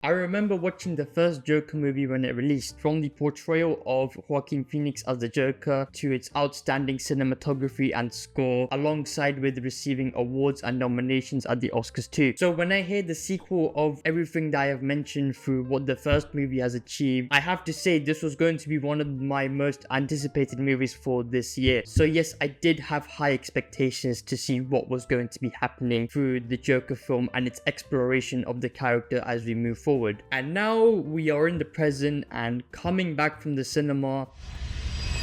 I remember watching the first Joker movie when it released, from the portrayal of Joaquin Phoenix as the Joker to its outstanding cinematography and score, alongside with receiving awards and nominations at the Oscars too. So when I hear the sequel of everything that I have mentioned through what the first movie has achieved, I have to say this was going to be one of my most anticipated movies for this year. So yes, I did have high expectations to see what was going to be happening through the Joker film and its exploration of the character as we move forward. And now we are in the present, and coming back from the cinema,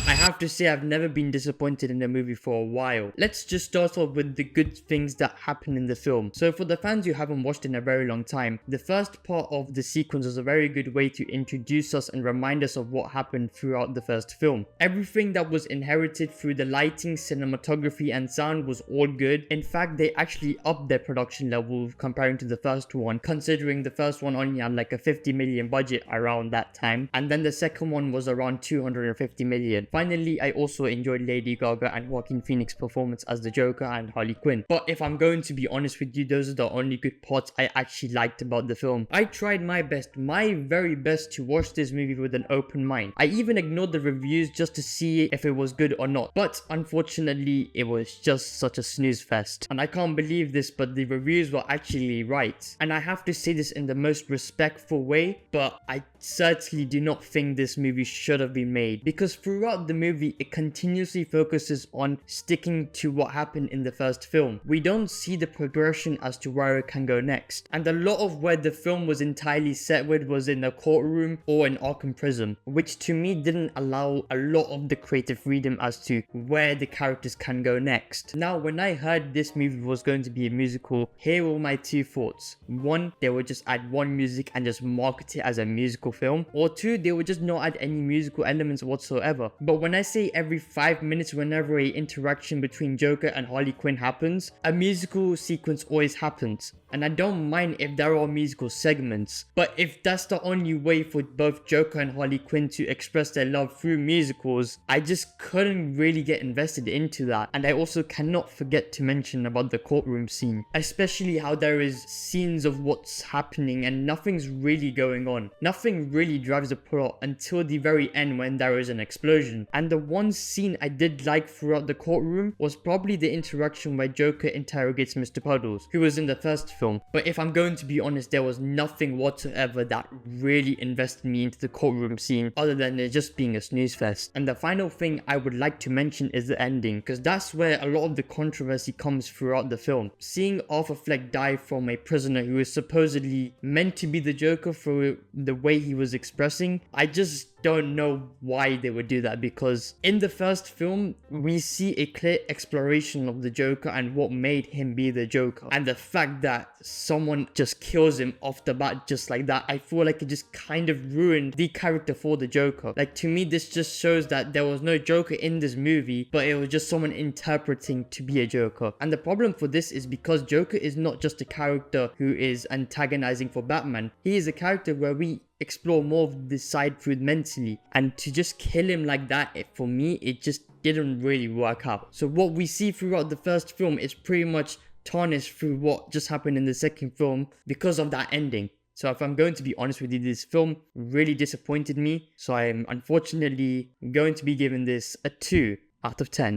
I have to say I've never been disappointed in a movie for a while. Let's just start off with the good things that happen in the film. So for the fans who haven't watched in a very long time, the first part of the sequence was a very good way to introduce us and remind us of what happened throughout the first film. Everything that was inherited through the lighting, cinematography and sound was all good. In fact, they actually upped their production level comparing to the first one, considering the first one only had like a 50 million budget around that time, and then the second one was around 250 million. Finally, I also enjoyed Lady Gaga and Joaquin Phoenix's performance as the Joker and Harley Quinn. But if I'm going to be honest with you, those are the only good parts I actually liked about the film. I tried my best, my very best, to watch this movie with an open mind. I even ignored the reviews just to see if it was good or not. But unfortunately, it was just such a snooze fest. And I can't believe this, but the reviews were actually right. And I have to say this in the most respectful way, but I certainly do not think this movie should have been made, because throughout the movie it continuously focuses on sticking to what happened in the first film. We don't see the progression as to where it can go next, and a lot of where the film was entirely set with was in a courtroom or in Arkham Prison, which to me didn't allow a lot of the creative freedom as to where the characters can go next. Now, when I heard this movie was going to be a musical, here were my two thoughts. One, they would just add one music and just market it as a musical film, or two, they would just not add any musical elements whatsoever. But when I say every 5 minutes, whenever a interaction between Joker and Harley Quinn happens, a musical sequence always happens. And I don't mind if there are musical segments, but if that's the only way for both Joker and Harley Quinn to express their love through musicals, I just couldn't really get invested into that. And I also cannot forget to mention about the courtroom scene, especially how there is scenes of what's happening and nothing's really going on. Nothing really drives the plot until the very end when there is an explosion. And the one scene I did like throughout the courtroom was probably the interaction where Joker interrogates Mr. Puddles, who was in the first film. But if I'm going to be honest, there was nothing whatsoever that really invested me into the courtroom scene other than it just being a snooze fest. And the final thing I would like to mention is the ending, because that's where a lot of the controversy comes throughout the film. Seeing Arthur Fleck die from a prisoner who is supposedly meant to be the Joker for the way he was expressing, I just don't know why they would do that, because in the first film we see a clear exploration of the Joker and what made him be the Joker, and the fact that someone just kills him off the bat just like that, I feel like it just kind of ruined the character for the Joker. Like, to me, this just shows that there was no Joker in this movie, but it was just someone interpreting to be a Joker. And the problem for this is because Joker is not just a character who is antagonizing for Batman, he is a character where we explore more of this side through mentally, and to just kill him like that, for me, it just didn't really work out. So what we see throughout the first film is pretty much tarnished through what just happened in the second film because of that ending. So if I'm going to be honest with you, this film really disappointed me, so I'm unfortunately going to be giving this a 2 out of 10.